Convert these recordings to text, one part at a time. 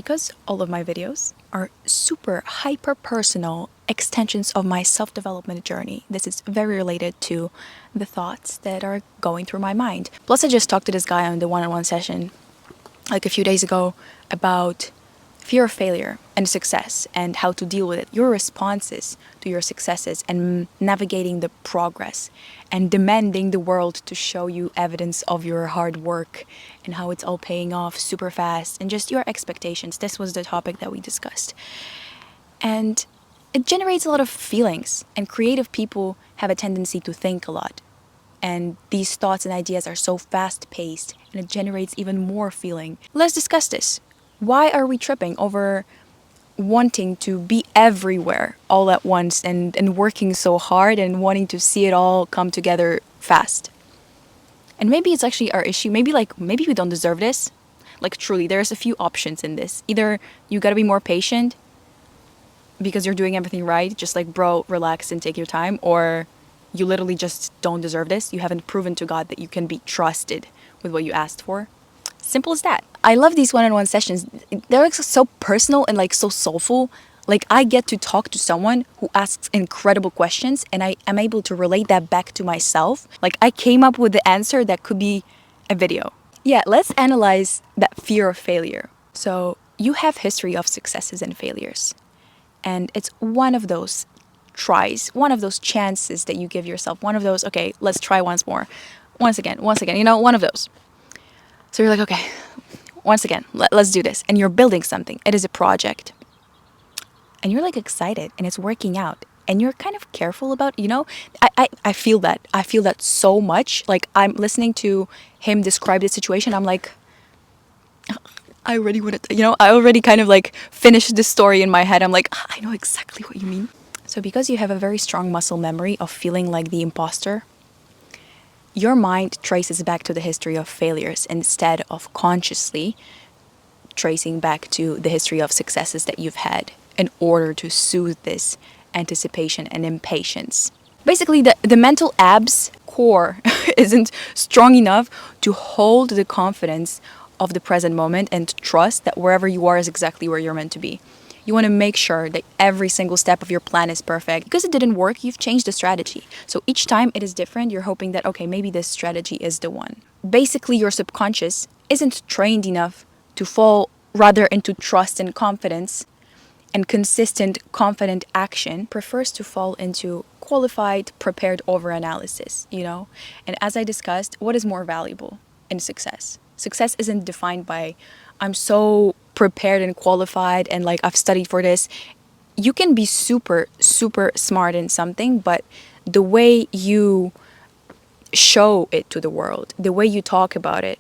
because all of my videos are super hyper personal extensions of my self-development journey. This is very related to the thoughts that are going through my mind. Plus, I just talked to this guy on the one-on-one session like a few days ago about fear of failure and success and how to deal with it, your responses to your successes and navigating the progress and demanding the world to show you evidence of your hard work and how it's all paying off super fast and just your expectations. This was the topic that we discussed. And it generates a lot of feelings, and creative people have a tendency to think a lot. And these thoughts and ideas are so fast-paced, and it generates even more feeling. Let's discuss this. Why are we tripping over wanting to be everywhere all at once and working so hard and wanting to see it all come together fast? And maybe it's actually our issue. Maybe we don't deserve this. Like truly, there's a few options in this. Either you gotta be more patient because you're doing everything right, just like bro, relax and take your time, or you literally just don't deserve this. You haven't proven to God that you can be trusted with what you asked for. Simple as that. I love these one-on-one sessions. They're like so personal and like so soulful. Like I get to talk to someone who asks incredible questions and I am able to relate that back to myself. Like I came up with the answer that could be a video. Yeah, let's analyze that fear of failure. So you have history of successes and failures. And it's one of those tries, one of those chances that you give yourself, one of those, okay, let's try once more. Once again, one of those. So you're like, okay, once again, let's do this. And you're building something. It is a project. And you're like excited and it's working out. And you're kind of careful about, I feel that. I feel that so much. Like I'm listening to him describe the situation. I'm like, I already want to, I already kind of like finished the story in my head. I'm like, I know exactly what you mean. So because you have a very strong muscle memory of feeling like the imposter, your mind traces back to the history of failures instead of consciously tracing back to the history of successes that you've had in order to soothe this anticipation and impatience. Basically, the mental abs core isn't strong enough to hold the confidence of the present moment and trust that wherever you are is exactly where you're meant to be. You want to make sure that every single step of your plan is perfect. Because it didn't work, you've changed the strategy. So each time it is different, you're hoping that, okay, maybe this strategy is the one. Basically, your subconscious isn't trained enough to fall rather into trust and confidence, and consistent, confident action prefers to fall into qualified, prepared over-analysis, And as I discussed, what is more valuable in success? Success isn't defined by, I'm so prepared and qualified and like I've studied for this. You can be super, super smart in something, but the way you show it to the world, the way you talk about it,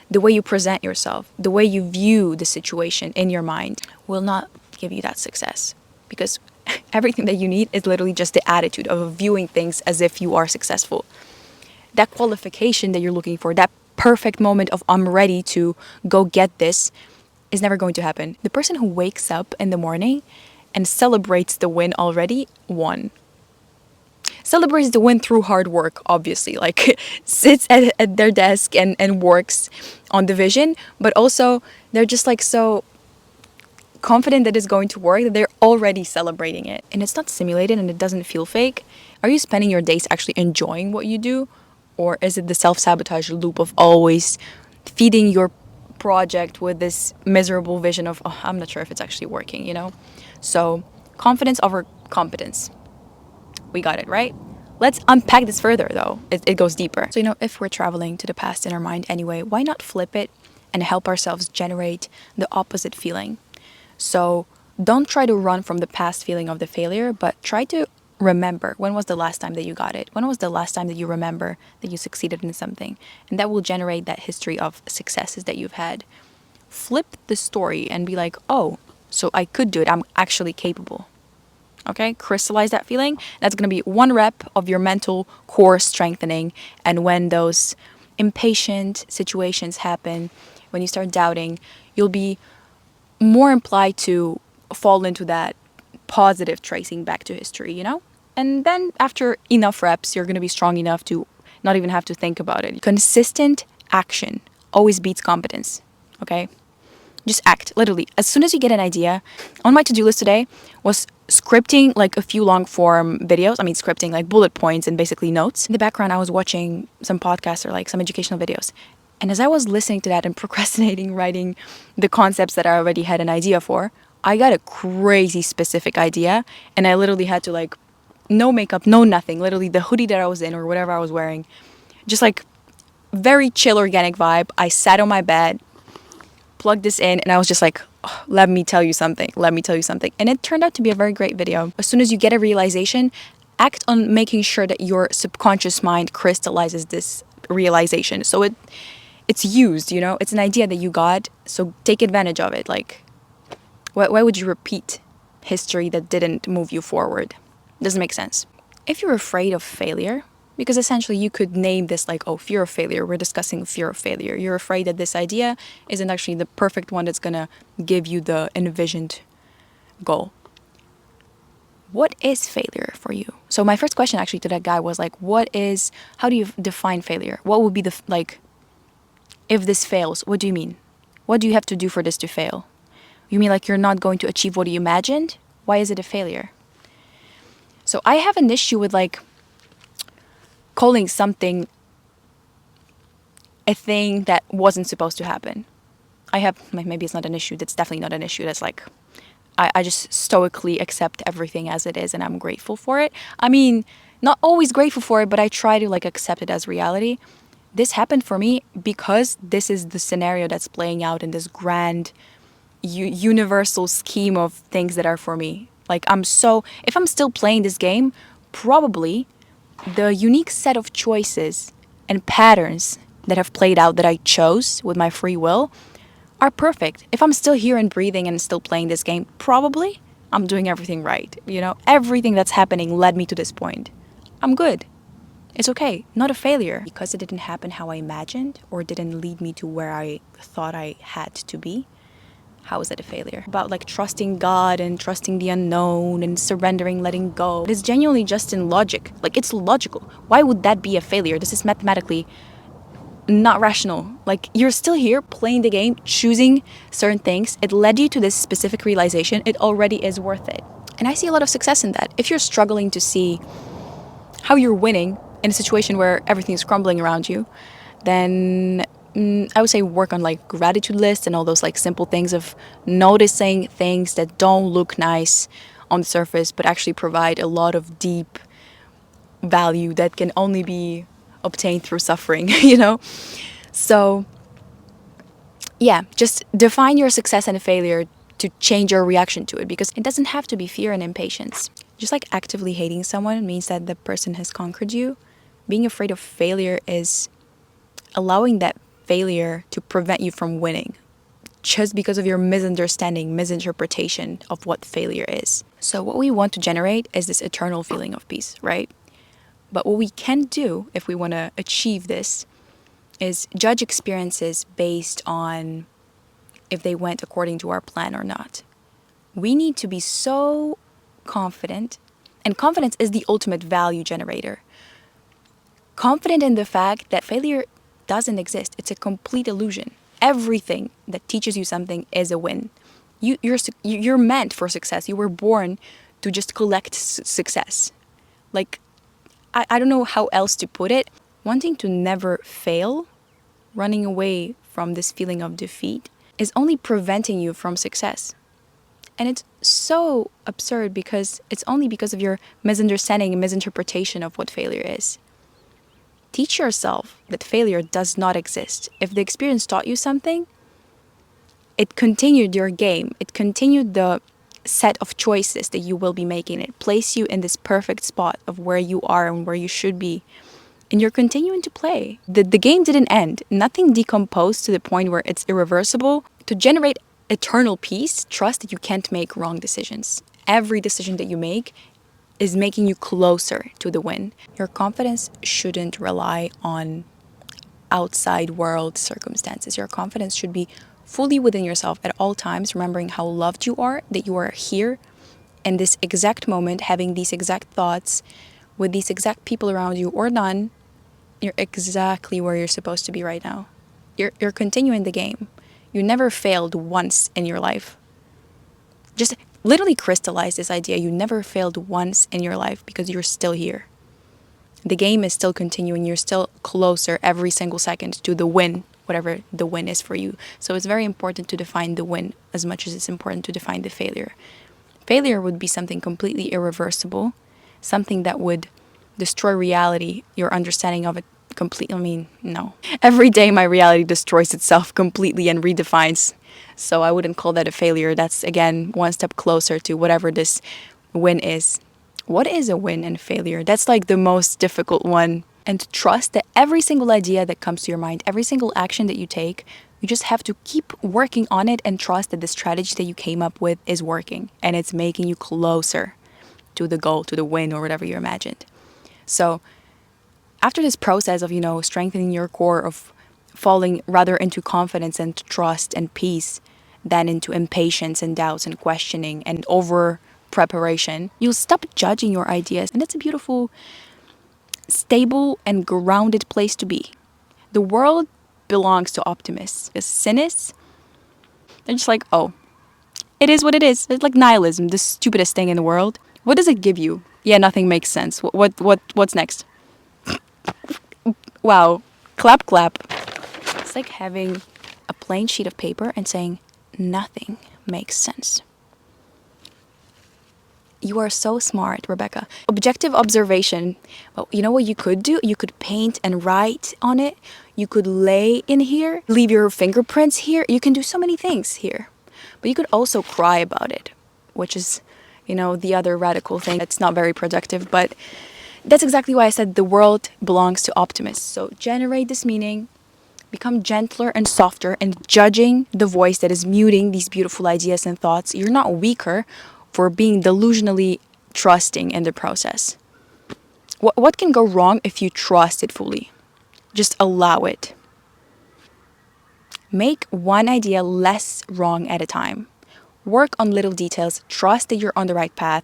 the way you present yourself, the way you view the situation in your mind will not give you that success. Because everything that you need is literally just the attitude of viewing things as if you are successful. That qualification that you're looking for, that perfect moment of I'm ready to go get this is never going to happen. The person who wakes up in the morning and celebrates the win already won. Celebrates the win through hard work, obviously, like sits at their desk and works on the vision, but also they're just like so confident that it's going to work that they're already celebrating it. And it's not simulated and it doesn't feel fake. Are you spending your days actually enjoying what you do? Or is it the self-sabotage loop of always feeding your project with this miserable vision of, oh, I'm not sure if it's actually working, So confidence over competence. We got it, right? Let's unpack this further, though. It goes deeper. So, if we're traveling to the past in our mind anyway, why not flip it and help ourselves generate the opposite feeling? So don't try to run from the past feeling of the failure, but try to remember when was the last time that you got it? When was the last time that you remember that you succeeded in something? And that will generate that history of successes that you've had. Flip the story and be like, oh, so I could do it. I'm actually capable. Okay? Crystallize that feeling. That's going to be one rep of your mental core strengthening. And when those impatient situations happen, when you start doubting, you'll be more implied to fall into that positive tracing back to history, And then after enough reps, you're going to be strong enough to not even have to think about it. Consistent action always beats competence, okay? Just act, literally. As soon as you get an idea, on my to-do list today was scripting like a few long form videos. I mean, scripting like bullet points and basically notes. In the background, I was watching some podcasts or like some educational videos. And as I was listening to that and procrastinating writing the concepts that I already had an idea for, I got a crazy specific idea. And I literally had to like, no makeup, no nothing. Literally the hoodie that I was in or whatever I was wearing. Just like very chill, organic vibe. I sat on my bed, plugged this in, and I was just like, oh, let me tell you something. And it turned out to be a very great video. As soon as you get a realization, act on making sure that your subconscious mind crystallizes this realization. So it's used, you know, it's an idea that you got. So take advantage of it. Like, why would you repeat history that didn't move you forward? Doesn't make sense. If you're afraid of failure, because essentially you could name this like, oh, fear of failure. We're discussing fear of failure. You're afraid that this idea isn't actually the perfect one that's going to give you the envisioned goal. What is failure for you? So my first question actually to that guy was like, how do you define failure? What would be if this fails, what do you mean? What do you have to do for this to fail? You mean like you're not going to achieve what you imagined? Why is it a failure? So I have an issue with like calling something a thing that wasn't supposed to happen. Maybe it's not an issue. That's definitely not an issue. That's like, I just stoically accept everything as it is and I'm grateful for it. I mean, not always grateful for it, but I try to like accept it as reality. This happened for me because this is the scenario that's playing out in this grand universal scheme of things that are for me. Like if I'm still playing this game, probably the unique set of choices and patterns that have played out that I chose with my free will are perfect. If I'm still here and breathing and still playing this game, probably I'm doing everything right. You know, everything that's happening led me to this point. I'm good. It's okay. Not a failure. Because it didn't happen how I imagined or didn't lead me to where I thought I had to be. How is it a failure? About like trusting God and trusting the unknown and surrendering, letting go. It's genuinely just in logic. Like it's logical. Why would that be a failure? This is mathematically not rational. Like you're still here playing the game, choosing certain things. It led you to this specific realization. It already is worth it. And I see a lot of success in that. If you're struggling to see how you're winning in a situation where everything is crumbling around you, then I would say work on like gratitude lists and all those like simple things of noticing things that don't look nice on the surface but actually provide a lot of deep value that can only be obtained through suffering, you know? So yeah, just define your success and failure to change your reaction to it, because it doesn't have to be fear and impatience. Just like actively hating someone means that the person has conquered you, being afraid of failure is allowing that failure to prevent you from winning just because of your misinterpretation of what failure is. So what we want to generate is this eternal feeling of peace, right? But what we can do if we want to achieve this is judge experiences based on if they went according to our plan or not. We need to be so confident, and confidence is the ultimate value generator. Confident in the fact that failure doesn't exist. It's a complete illusion. Everything that teaches you something is a win. You're meant for success. You were born to just collect success. Like, I don't know how else to put it. Wanting to never fail, running away from this feeling of defeat, is only preventing you from success. And it's so absurd because it's only because of your misunderstanding and misinterpretation of what failure is. Teach yourself that failure does not exist. If the experience taught you something, it continued your game. It continued the set of choices that you will be making. It placed you in this perfect spot of where you are and where you should be. And you're continuing to play. The game didn't end. Nothing decomposed to the point where it's irreversible. To generate eternal peace, trust that you can't make wrong decisions. Every decision that you make is making you closer to the win. Your confidence shouldn't rely on outside world circumstances. Your confidence should be fully within yourself at all times, remembering how loved you are, that you are here in this exact moment, having these exact thoughts, with these exact people around you or none. You're exactly where you're supposed to be right now. You're continuing the game. You never failed once in your life. Just literally crystallize this idea. You never failed once in your life because you're still here. The game is still continuing. You're still closer every single second to the win, whatever the win is for you. So it's very important to define the win as much as it's important to define the failure. Failure would be something completely irreversible, something that would destroy reality, your understanding of it completely. I mean, no. Every day my reality destroys itself completely and redefines. So I wouldn't call that a failure. That's, again, one step closer to whatever this win is. What is a win and failure? That's like the most difficult one. And trust that every single idea that comes to your mind, every single action that you take, you just have to keep working on it and trust that the strategy that you came up with is working and it's making you closer to the goal, to the win, or whatever you imagined. So after this process of, strengthening your core, of falling rather into confidence and trust and peace than into impatience and doubts and questioning and over preparation, you'll stop judging your ideas. And that's a beautiful, stable, and grounded place to be. The world belongs to optimists. The cynics, they're just like, oh, it is what it is. It's like nihilism, the stupidest thing in the world. What does it give you? Yeah, nothing makes sense. What's next? Wow, clap, clap. It's like having a plain sheet of paper and saying, nothing makes sense. You are so smart, Rebecca. Objective observation. Well, you know what you could do? You could paint and write on it. You could lay in here, leave your fingerprints here. You can do so many things here. But you could also cry about it, which is, the other radical thing. It's not very productive, but that's exactly why I said the world belongs to optimists. So generate this meaning, become gentler and softer, and judging the voice that is muting these beautiful ideas and thoughts. You're not weaker for being delusionally trusting in the process. What can go wrong if you trust it fully? Just allow it. Make one idea less wrong at a time. Work on little details. Trust that you're on the right path.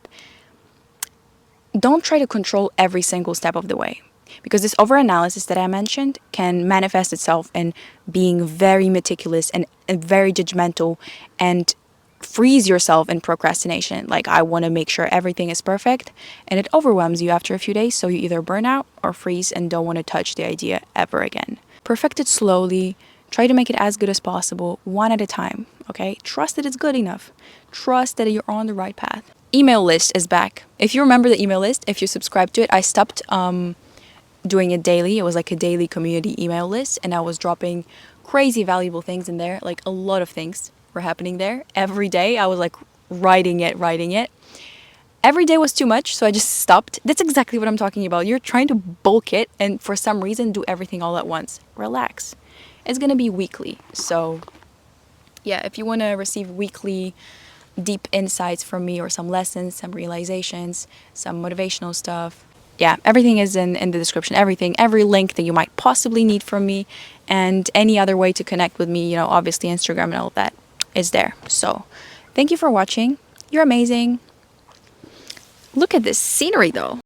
Don't try to control every single step of the way, because this overanalysis that I mentioned can manifest itself in being very meticulous and very judgmental and freeze yourself in procrastination. Like, I want to make sure everything is perfect, and it overwhelms you after a few days, so you either burn out or freeze and don't want to touch the idea ever again. Perfect it slowly. Try to make it as good as possible, one at a time, okay? Trust that it's good enough. Trust that you're on the right path. Email list is back. If you remember the email list, if you subscribe to it, I stopped doing it daily. It was like a daily community email list, and I was dropping crazy valuable things in there. Like, a lot of things were happening there. Every day I was like writing it. Every day was too much, so I just stopped. That's exactly what I'm talking about. You're trying to bulk it and for some reason do everything all at once. Relax. It's gonna be weekly. So yeah, if you want to receive weekly deep insights from me, or some lessons, some realizations, some motivational stuff, yeah, everything is in the description. Every link that you might possibly need from me, and any other way to connect with me, obviously Instagram and all of that is there. So thank you for watching. You're amazing. Look at this scenery though.